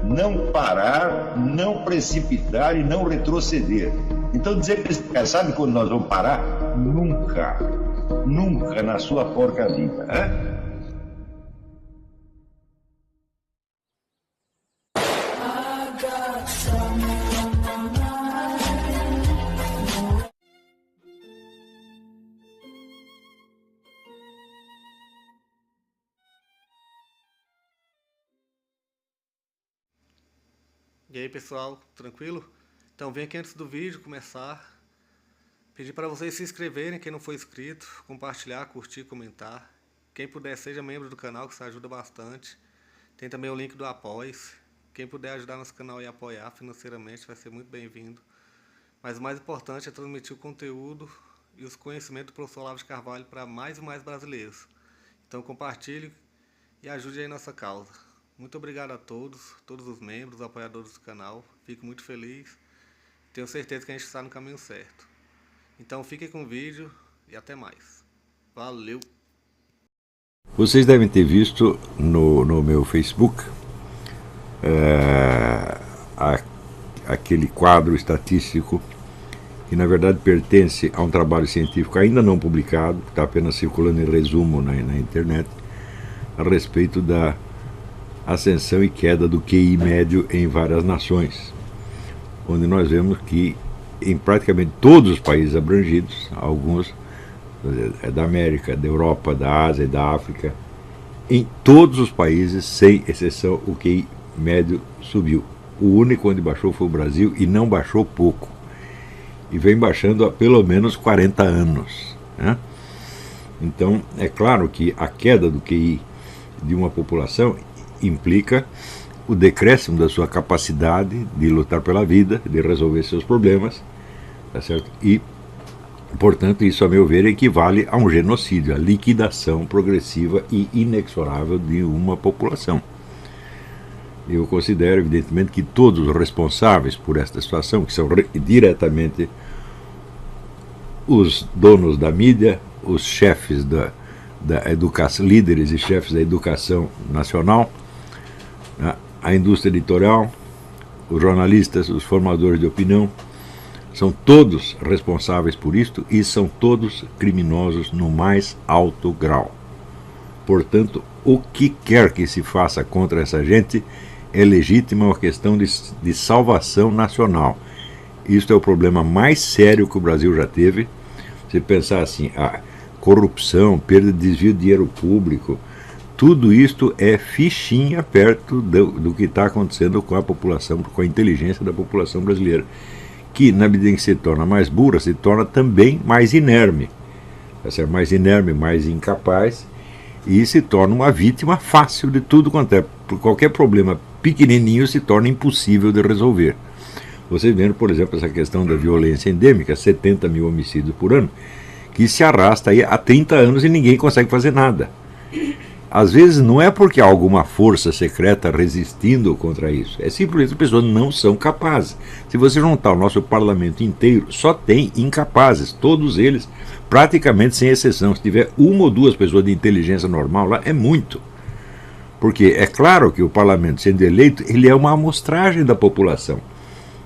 não parar, não precipitar e não retroceder. Então dizer para esse cara, sabe quando nós vamos parar? Nunca. Nunca na sua porca vida. Né? E aí pessoal, tranquilo? Então vem aqui antes do vídeo começar, pedir para vocês se inscreverem, quem não for inscrito, compartilhar, curtir, comentar. Quem puder seja membro do canal, que isso ajuda bastante. Tem também o link do Apoia-se. Quem puder ajudar nosso canal e apoiar financeiramente vai ser muito bem-vindo. Mas o mais importante é transmitir o conteúdo e os conhecimentos do professor Olavo de Carvalho para mais e mais brasileiros. Então compartilhe e ajude aí nossa causa. Muito obrigado a todos os membros, apoiadores do canal. Fico muito feliz. Tenho certeza que a gente está no caminho certo. Então fiquem com o vídeo e até mais. Valeu! Vocês devem ter visto no meu Facebook aquele quadro estatístico que na verdade pertence a um trabalho científico ainda não publicado, que está apenas circulando em resumo na internet, a respeito da ascensão e queda do QI médio em várias nações, onde nós vemos que em praticamente todos os países abrangidos, alguns da América, da Europa, da Ásia e da África, em todos os países, sem exceção, o QI médio subiu. O único onde baixou foi o Brasil, e não baixou pouco, e vem baixando há pelo menos 40 anos, né? Então é claro que a queda do QI de uma população implica o decréscimo da sua capacidade de lutar pela vida, de resolver seus problemas, tá certo? E, portanto, isso, a meu ver, equivale a um genocídio, a liquidação progressiva e inexorável de uma população. Eu considero, evidentemente, que todos os responsáveis por esta situação, que são diretamente os donos da mídia, os chefes da educação, líderes e chefes da educação nacional, a indústria editorial, os jornalistas, os formadores de opinião, são todos responsáveis por isto e são todos criminosos no mais alto grau. Portanto, o que quer que se faça contra essa gente é legítima, uma questão de salvação nacional. Isto é o problema mais sério que o Brasil já teve. Se pensar assim, a corrupção, perda de desvio de dinheiro público, tudo isto é fichinha perto do que está acontecendo com a população, com a inteligência da população brasileira, que, na medida em que se torna mais burra, se torna também mais inerme, mais inerme, mais incapaz, e se torna uma vítima fácil de tudo quanto é. Por qualquer problema pequenininho se torna impossível de resolver. Vocês vendo, por exemplo, essa questão da violência endêmica, 70 mil homicídios por ano, que se arrasta aí há 30 anos e ninguém consegue fazer nada. Às vezes não é porque há alguma força secreta resistindo contra isso, é simplesmente as pessoas não são capazes. Se você juntar o nosso parlamento inteiro, só tem incapazes, todos eles, praticamente sem exceção. Se tiver uma ou duas pessoas de inteligência normal lá, é muito. Porque é claro que o parlamento, sendo eleito, ele é uma amostragem da população.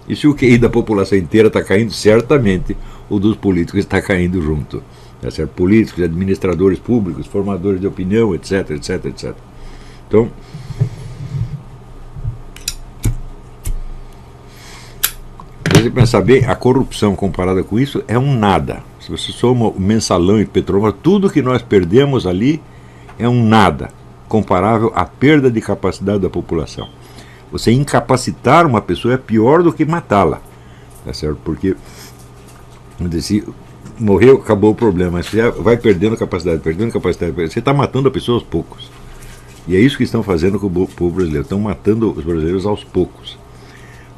E se o QI da população inteira está caindo, certamente o dos políticos está caindo junto. Políticos, administradores públicos, formadores de opinião, etc, etc, etc. Então, se você pensar bem, a corrupção comparada com isso é um nada. Se você soma o mensalão e petróleo, tudo que nós perdemos ali é um nada, comparável à perda de capacidade da população. Você incapacitar uma pessoa é pior do que matá-la, tá certo? Porque se morreu, acabou o problema. Você vai perdendo capacidade, você está matando a pessoa aos poucos. E é isso que estão fazendo com o povo brasileiro. Estão matando os brasileiros aos poucos.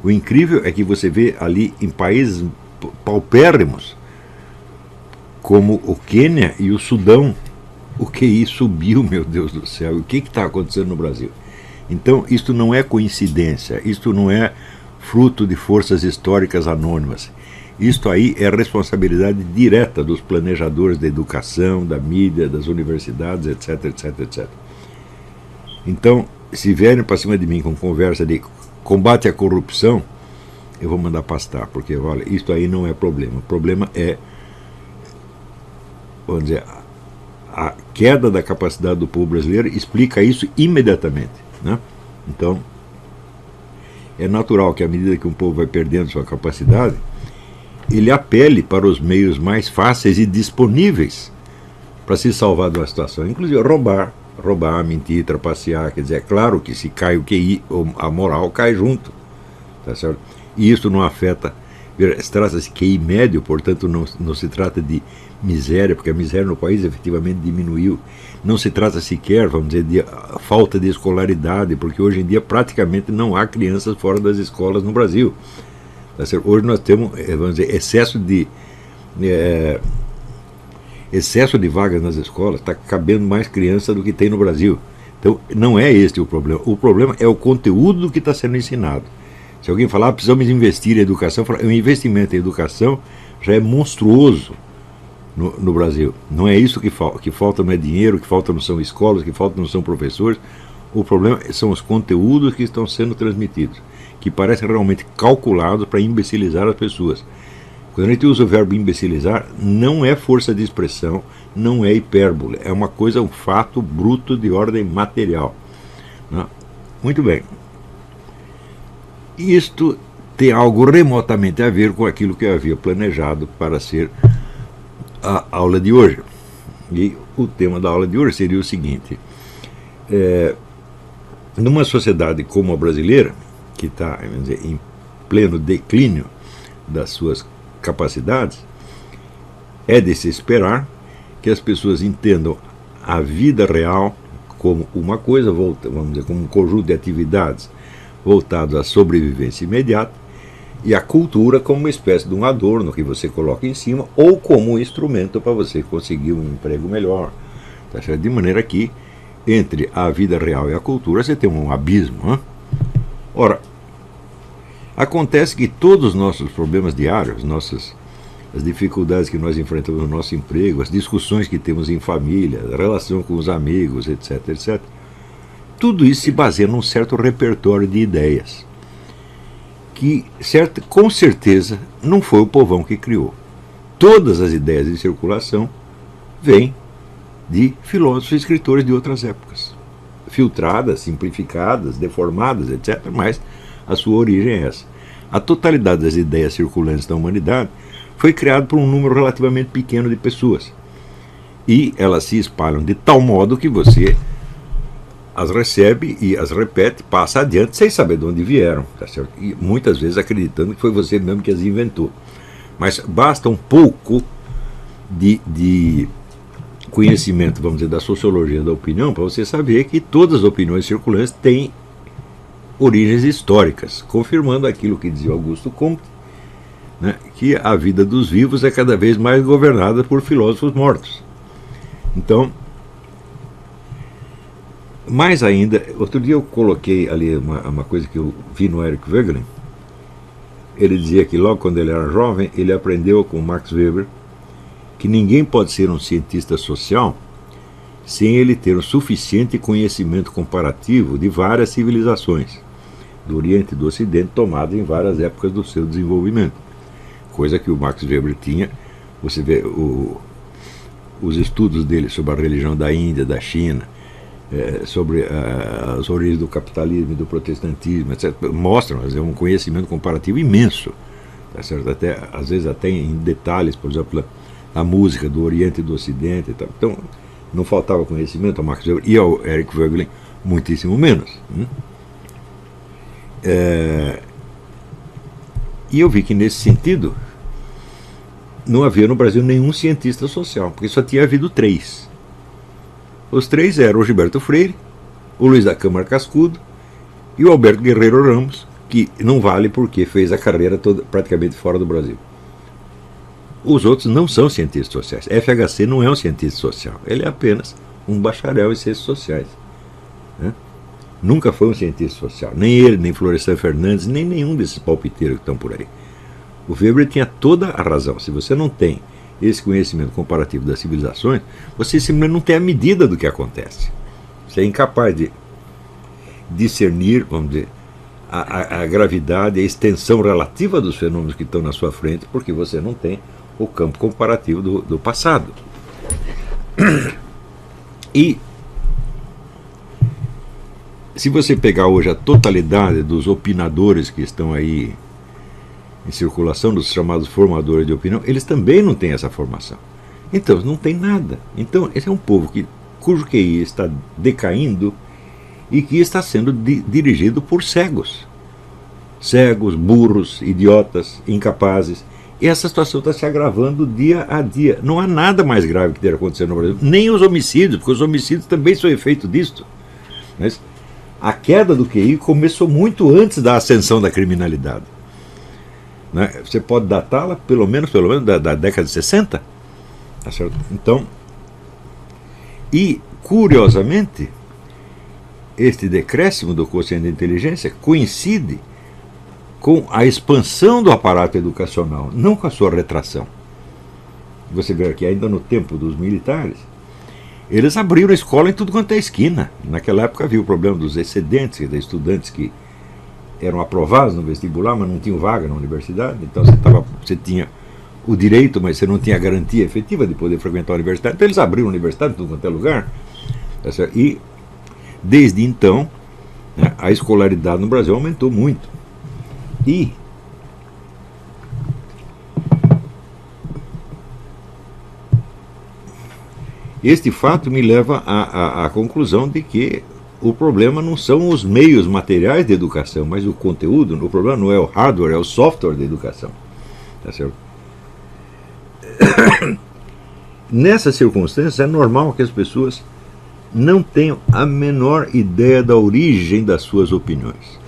O incrível é que você vê ali em países paupérrimos, como o Quênia e o Sudão, o QI subiu, meu Deus do céu. O que está acontecendo no Brasil? Então, isto não é coincidência, isto não é fruto de forças históricas anônimas. Isto aí é responsabilidade direta dos planejadores da educação, da mídia, das universidades, etc, etc, etc. Então, se vierem para cima de mim com conversa de combate à corrupção, eu vou mandar pastar, porque olha, isso aí não é problema. O problema é, vamos dizer, a queda da capacidade do povo brasileiro explica isso imediatamente, né? Então, é natural que à medida que um povo vai perdendo sua capacidade, ele apele para os meios mais fáceis e disponíveis para se salvar de uma situação, inclusive roubar, mentir, trapacear. Quer dizer, é claro que se cai o QI, a moral cai junto, tá certo? E isso não afeta, trata-se de QI médio, portanto não se trata de miséria, porque a miséria no país efetivamente diminuiu. Não se trata sequer, vamos dizer, de falta de escolaridade, porque hoje em dia praticamente não há crianças fora das escolas no Brasil. Tá certo? Hoje nós temos, vamos dizer, excesso de vagas nas escolas, está cabendo mais criança do que tem no Brasil. Então não é este o problema. O problema é o conteúdo que está sendo ensinado. Se alguém falar, precisamos investir em educação, o investimento em educação já é monstruoso no Brasil. Não é isso que falta não é dinheiro, que falta não são escolas, que falta não são professores. O problema são os conteúdos que estão sendo transmitidos, que parecem realmente calculados para imbecilizar as pessoas. Quando a gente usa o verbo imbecilizar, não é força de expressão, não é hipérbole, é uma coisa, um fato bruto de ordem material. Muito bem. Isto tem algo remotamente a ver com aquilo que eu havia planejado para ser a aula de hoje. E o tema da aula de hoje seria o seguinte: numa sociedade como a brasileira, que está em pleno declínio das suas capacidades, é de se esperar que as pessoas entendam a vida real como uma coisa, vamos dizer, como um conjunto de atividades voltados à sobrevivência imediata, e a cultura como uma espécie de um adorno que você coloca em cima, ou como um instrumento para você conseguir um emprego melhor. Tá certo? De maneira que, entre a vida real e a cultura, você tem um abismo. Hein? Ora, acontece que todos os nossos problemas diários, as dificuldades que nós enfrentamos no nosso emprego, as discussões que temos em família, a relação com os amigos, etc., etc., tudo isso se baseia num certo repertório de ideias, que com certeza não foi o povão que criou. Todas as ideias em circulação vêm de filósofos e escritores de outras épocas, filtradas, simplificadas, deformadas, etc., mas a sua origem é essa. A totalidade das ideias circulantes da humanidade foi criada por um número relativamente pequeno de pessoas, e elas se espalham de tal modo que você as recebe e as repete, passa adiante sem saber de onde vieram, tá certo? E muitas vezes acreditando que foi você mesmo que as inventou. Mas basta um pouco de conhecimento, vamos dizer, da sociologia da opinião, para você saber que todas as opiniões circulantes têm origens históricas, confirmando aquilo que dizia Augusto Comte, né, que a vida dos vivos é cada vez mais governada por filósofos mortos. Então, mais ainda, outro dia eu coloquei ali uma coisa que eu vi no Eric Voegelin. Ele dizia que logo quando ele era jovem, ele aprendeu com Max Weber que ninguém pode ser um cientista social sem ele ter um suficiente conhecimento comparativo de várias civilizações, do Oriente e do Ocidente, tomadas em várias épocas do seu desenvolvimento. Coisa que o Max Weber tinha. Você vê os estudos dele sobre a religião da Índia, da China, sobre as origens do capitalismo e do protestantismo, etc., mostram um conhecimento comparativo imenso, tá certo? Às vezes até em detalhes, por exemplo, a música do Oriente e do Ocidente. E tal. Então, não faltava conhecimento ao Max Weber e ao Eric Voegelin, muitíssimo menos. E eu vi que, nesse sentido, não havia no Brasil nenhum cientista social, porque só tinha havido 3. Os 3 eram o Gilberto Freire, o Luiz da Câmara Cascudo e o Alberto Guerreiro Ramos, que não vale porque fez a carreira toda praticamente fora do Brasil. Os outros não são cientistas sociais. FHC não é um cientista social, ele é apenas um bacharel em ciências sociais. Né? Nunca foi um cientista social, nem ele, nem Florestan Fernandes, nem nenhum desses palpiteiros que estão por aí. O Weber tinha toda a razão. Se você não tem esse conhecimento comparativo das civilizações, você simplesmente não tem a medida do que acontece. Você é incapaz de... discernir, vamos dizer, a gravidade, a extensão relativa dos fenômenos que estão na sua frente, porque você não tem o campo comparativo do passado. E se você pegar hoje a totalidade dos opinadores que estão aí em circulação, dos chamados formadores de opinião, eles também não têm essa formação. Então, não tem nada. Então, esse é um povo cujo QI está decaindo e que está sendo dirigido por cegos. Cegos, burros, idiotas, incapazes. E essa situação está se agravando dia a dia. Não há nada mais grave que esteja acontecendo no Brasil. Nem os homicídios, porque os homicídios também são efeito disso. Mas a queda do QI começou muito antes da ascensão da criminalidade. Né? Você pode datá-la pelo menos da década de 60. Tá certo? Então, e curiosamente, este decréscimo do quociente de inteligência coincide com a expansão do aparato educacional, não com a sua retração. Você vê aqui, ainda no tempo dos militares, eles abriram a escola em tudo quanto é esquina. Naquela época havia o problema dos excedentes, de estudantes que eram aprovados no vestibular, mas não tinham vaga na universidade. Então você tinha o direito, mas você não tinha a garantia efetiva de poder frequentar a universidade. Então eles abriram a universidade em tudo quanto é lugar. E desde então, né, a escolaridade no Brasil aumentou muito. E este fato me leva à conclusão de que o problema não são os meios materiais de educação, mas o conteúdo. O problema não é o hardware, é o software da educação. Tá certo? Nessas circunstâncias, é normal que as pessoas não tenham a menor ideia da origem das suas opiniões.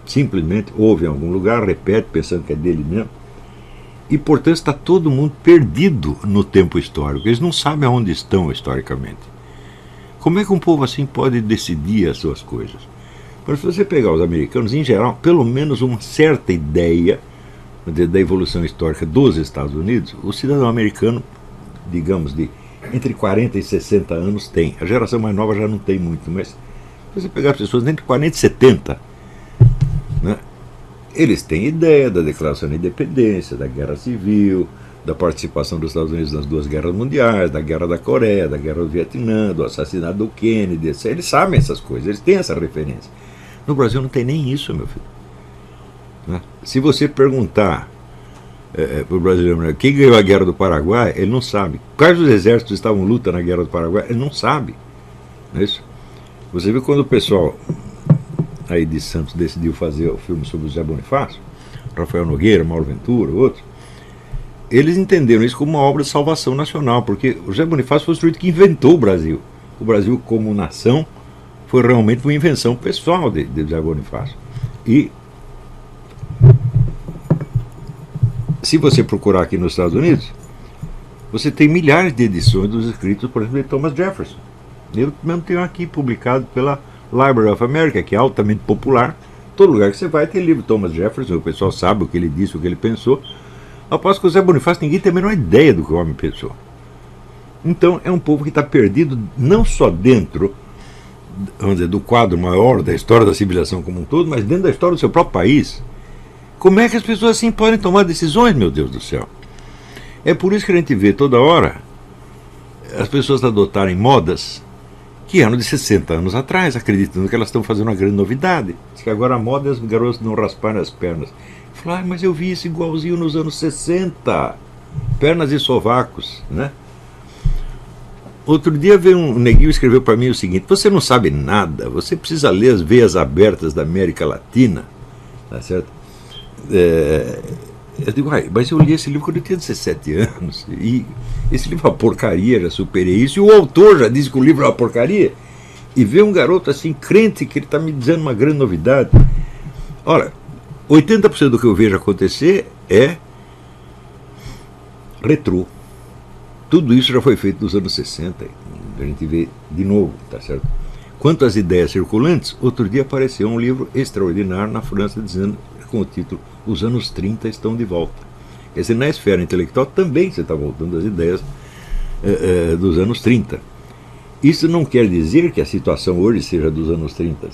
Simplesmente ouve em algum lugar, repete, pensando que é dele mesmo. E, portanto, está todo mundo perdido no tempo histórico. Eles não sabem aonde estão historicamente. Como é que um povo assim pode decidir as suas coisas? Mas se você pegar os americanos, em geral, pelo menos uma certa ideia da evolução histórica dos Estados Unidos, o cidadão americano, digamos, de entre 40 e 60 anos tem. A geração mais nova já não tem muito, mas se você pegar as pessoas entre 40 e 70, né, eles têm ideia da Declaração da Independência, da Guerra Civil, da participação dos Estados Unidos nas duas guerras mundiais, da Guerra da Coreia, da Guerra do Vietnã, do assassinato do Kennedy, etc. Eles sabem essas coisas, eles têm essa referência. No Brasil não tem nem isso, meu filho. Né? Se você perguntar para o brasileiro quem ganhou a Guerra do Paraguai, ele não sabe. Quais os exércitos estavam em luta na Guerra do Paraguai, ele não sabe. Não é isso? Você viu quando o pessoal aí de Santos decidiu fazer o filme sobre o José Bonifácio, Rafael Nogueira, Mauro Ventura, outros, eles entenderam isso como uma obra de salvação nacional, porque o José Bonifácio foi o sujeito que inventou o Brasil. O Brasil como nação foi realmente uma invenção pessoal de José Bonifácio. E se você procurar aqui nos Estados Unidos, você tem milhares de edições dos escritos, por exemplo, de Thomas Jefferson. Eu mesmo tenho aqui publicado pela Library of America, que é altamente popular. Todo lugar que você vai tem livro de Thomas Jefferson, o pessoal sabe o que ele disse, o que ele pensou. Após que o José Bonifácio, ninguém tem a menor ideia do que o homem pensou. Então é um povo que está perdido não só dentro, vamos dizer, do quadro maior da história da civilização como um todo, mas dentro da história do seu próprio país. Como é que as pessoas assim podem tomar decisões, meu Deus do céu? É por isso que a gente vê toda hora as pessoas adotarem modas que eram de 60 anos atrás, acreditando que elas estão fazendo uma grande novidade. Diz que agora a moda é as garotas não rasparem as pernas. Fala, mas eu vi isso igualzinho nos anos 60. Pernas e sovacos, né? Outro dia veio um neguinho e escreveu para mim o seguinte: você não sabe nada, você precisa ler as veias abertas da América Latina, tá certo? Eu digo, mas eu li esse livro quando eu tinha 17 anos, e esse livro é uma porcaria, já superei isso, e o autor já disse que o livro é uma porcaria, e vê um garoto assim, crente, que ele está me dizendo uma grande novidade. Ora, 80% do que eu vejo acontecer é retrô. Tudo isso já foi feito nos anos 60, a gente vê de novo, tá certo? Quanto às ideias circulantes, outro dia apareceu um livro extraordinário na França dizendo, com o título Os anos 30 estão de volta. Quer dizer, na esfera intelectual também você está voltando às ideias dos anos 30. Isso não quer dizer que a situação hoje seja dos anos 30.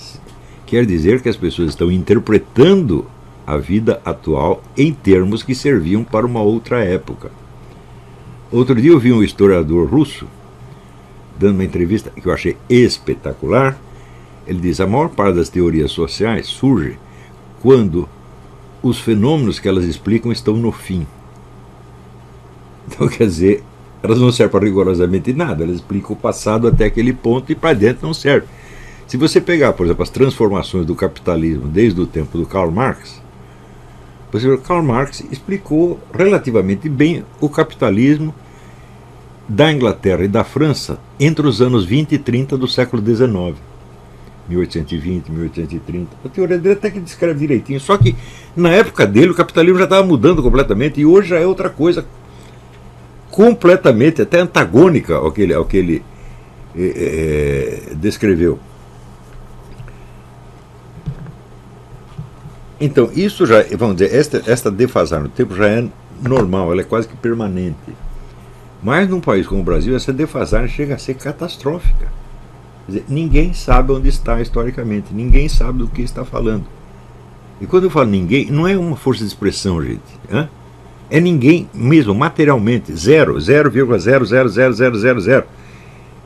Quer dizer que as pessoas estão interpretando a vida atual em termos que serviam para uma outra época. Outro dia eu vi um historiador russo dando uma entrevista que eu achei espetacular. Ele diz: a maior parte das teorias sociais surge quando os fenômenos que elas explicam estão no fim. Então, quer dizer, elas não servem para rigorosamente nada, elas explicam o passado até aquele ponto e para dentro não serve. Se você pegar, por exemplo, as transformações do capitalismo desde o tempo do Karl Marx, você vê que Karl Marx explicou relativamente bem o capitalismo da Inglaterra e da França entre os anos 20 e 30 do século XIX. 1820, 1830. A teoria dele até que descreve direitinho. Só que na época dele o capitalismo já estava mudando completamente e hoje já é outra coisa completamente, até antagônica ao que ele descreveu. Então, isso já, vamos dizer, esta defasagem no tempo já é normal, ela é quase que permanente. Mas num país como o Brasil, essa defasagem chega a ser catastrófica. Quer dizer, ninguém sabe onde está historicamente, ninguém sabe do que está falando. E quando eu falo ninguém, não é uma força de expressão, gente. Hein? É ninguém mesmo, materialmente, 0,0000000.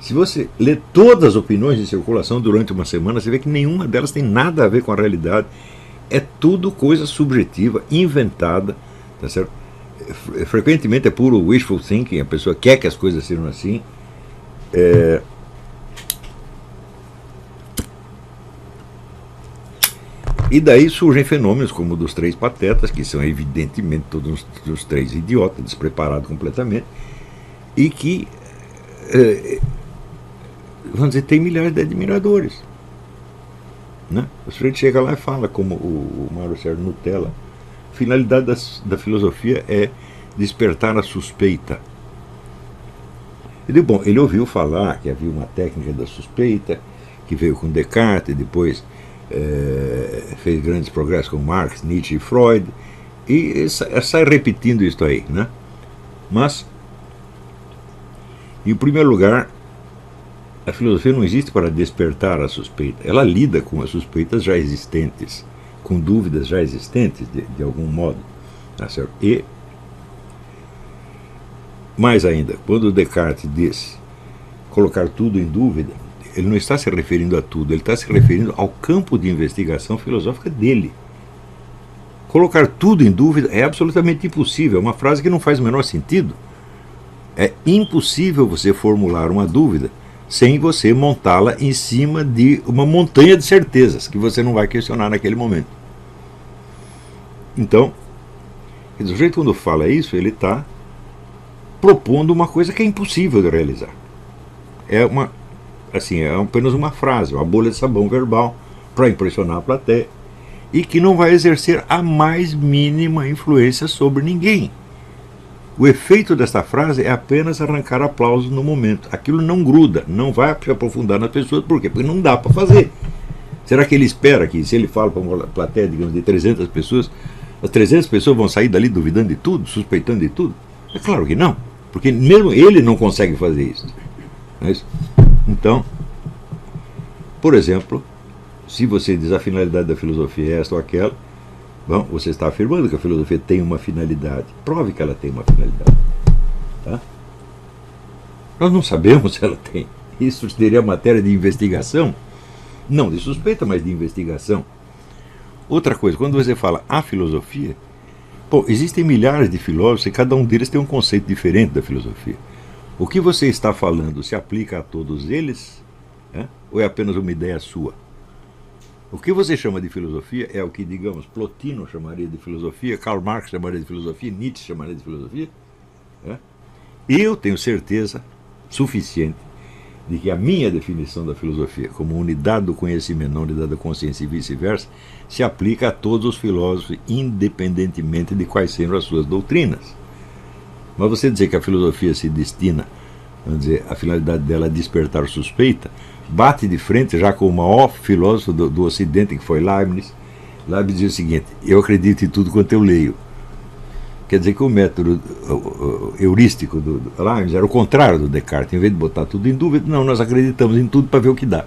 Se você lê todas as opiniões em circulação durante uma semana, você vê que nenhuma delas tem nada a ver com a realidade. É tudo coisa subjetiva, inventada, tá certo? Frequentemente é puro wishful thinking, a pessoa quer que as coisas sejam assim. E daí surgem fenômenos como o dos três patetas, que são evidentemente todos os três idiotas, despreparados completamente, e que, vamos dizer, tem milhares de admiradores. Né? O sujeito chega lá e fala, como o Mário Sérgio Nutella, a finalidade da filosofia é despertar a suspeita. Ele ouviu falar que havia uma técnica da suspeita, que veio com Descartes, depois fez grandes progressos com Marx, Nietzsche e Freud, e sai repetindo isso aí, né? Mas, em primeiro lugar, a filosofia não existe para despertar a suspeita, ela lida com as suspeitas já existentes, com dúvidas já existentes, de algum modo, tá certo? E, mais ainda, quando Descartes diz colocar tudo em dúvida, ele não está se referindo a tudo, ele está se referindo ao campo de investigação filosófica dele. Colocar tudo em dúvida é absolutamente impossível, é uma frase que não faz o menor sentido. É impossível você formular uma dúvida sem você montá-la em cima de uma montanha de certezas que você não vai questionar naquele momento. Então, o sujeito quando fala isso, ele está propondo uma coisa que é impossível de realizar. É apenas uma frase, uma bolha de sabão verbal para impressionar a plateia e que não vai exercer a mais mínima influência sobre ninguém. O efeito desta frase é apenas arrancar aplausos no momento. Aquilo não gruda, não vai se aprofundar nas pessoas. Por quê? Porque não dá para fazer. Será que ele espera que, se ele fala para uma plateia, digamos, de 300 pessoas, as 300 pessoas vão sair dali duvidando de tudo, suspeitando de tudo? É claro que não, porque mesmo ele não consegue fazer isso. Não é isso? Então, por exemplo, se você diz a finalidade da filosofia é esta ou aquela, bom, você está afirmando que a filosofia tem uma finalidade. Prove que ela tem uma finalidade. Tá? Nós não sabemos se ela tem. Isso seria matéria de investigação? Não de suspeita, mas de investigação. Outra coisa, quando você fala a filosofia, bom, existem milhares de filósofos e cada um deles tem um conceito diferente da filosofia. O que você está falando se aplica a todos eles? Ou é apenas uma ideia sua? O que você chama de filosofia é o que, digamos, Plotino chamaria de filosofia, Karl Marx chamaria de filosofia, Nietzsche chamaria de filosofia? Eu tenho certeza suficiente de que a minha definição da filosofia como unidade do conhecimento, não unidade da consciência e vice-versa, se aplica a todos os filósofos, independentemente de quais sejam as suas doutrinas. Mas você dizer que a filosofia se destina, vamos dizer, a finalidade dela é despertar suspeita, bate de frente já com o maior filósofo do Ocidente, que foi Leibniz. Leibniz diz o seguinte: eu acredito em tudo quanto eu leio. Quer dizer que o método heurístico do Leibniz era o contrário do Descartes. Em vez de botar tudo em dúvida, não, nós acreditamos em tudo para ver o que dá.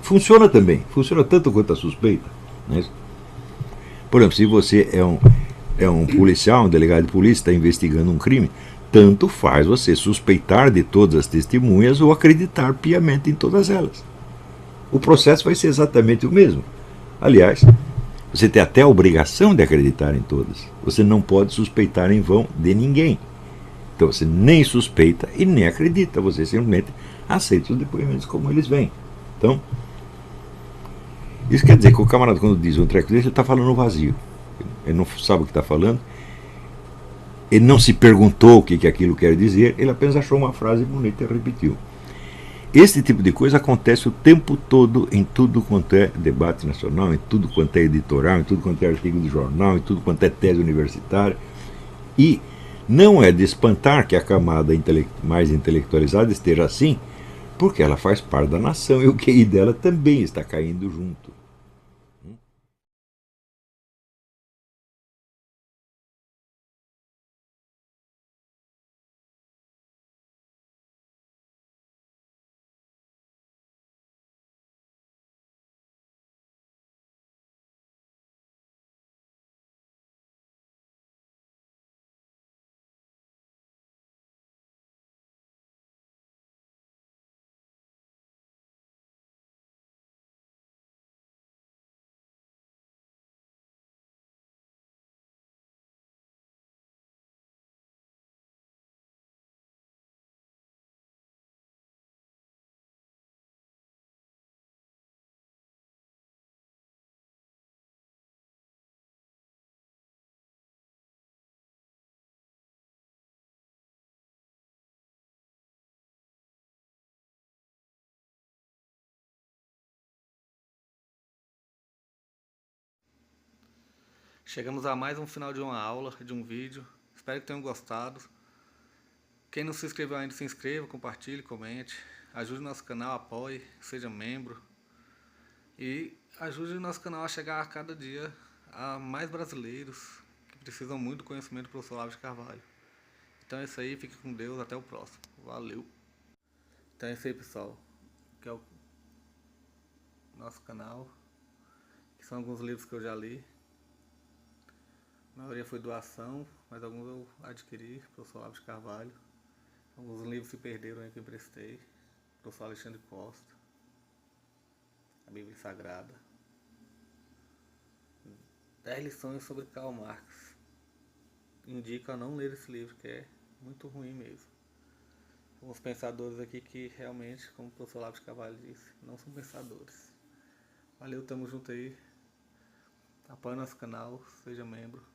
Funciona também, funciona tanto quanto a suspeita. Não é isso? Por exemplo, se você é um policial, um delegado de polícia, está investigando um crime, tanto faz você suspeitar de todas as testemunhas ou acreditar piamente em todas elas. O processo vai ser exatamente o mesmo. Aliás, você tem até a obrigação de acreditar em todas. Você não pode suspeitar em vão de ninguém. Então você nem suspeita e nem acredita. Você simplesmente aceita os depoimentos como eles vêm. Então, isso quer dizer que o camarada, quando diz um treco desse, ele está falando vazio. Ele não sabe o que está falando. Ele não se perguntou o que aquilo quer dizer. Ele apenas achou uma frase bonita e repetiu. Esse tipo de coisa acontece o tempo todo em tudo quanto é debate nacional, em tudo quanto é editorial, em tudo quanto é artigo de jornal, em tudo quanto é tese universitária. E não é de espantar que a camada mais intelectualizada esteja assim, porque ela faz parte da nação e o QI dela também está caindo junto. Chegamos a mais um final de uma aula, de um vídeo. Espero que tenham gostado. Quem não se inscreveu ainda, se inscreva, compartilhe, comente. Ajude o nosso canal, apoie, seja membro. E ajude o nosso canal a chegar a cada dia a mais brasileiros que precisam muito do conhecimento do professor Olavo de Carvalho. Então é isso aí, fique com Deus, até o próximo. Valeu! Então é isso aí, pessoal. Que é o nosso canal. Que são alguns livros que eu já li. A maioria foi doação, mas alguns eu adquiri, professor Olavo de Carvalho. Alguns livros se perderam aí que eu emprestei. Professor Alexandre Costa. A Bíblia Sagrada. 10 lições sobre Karl Marx. Indico a não ler esse livro, que é muito ruim mesmo. Alguns pensadores aqui que realmente, como o professor Olavo de Carvalho disse, não são pensadores. Valeu, tamo junto aí. Apoie nosso canal, seja membro.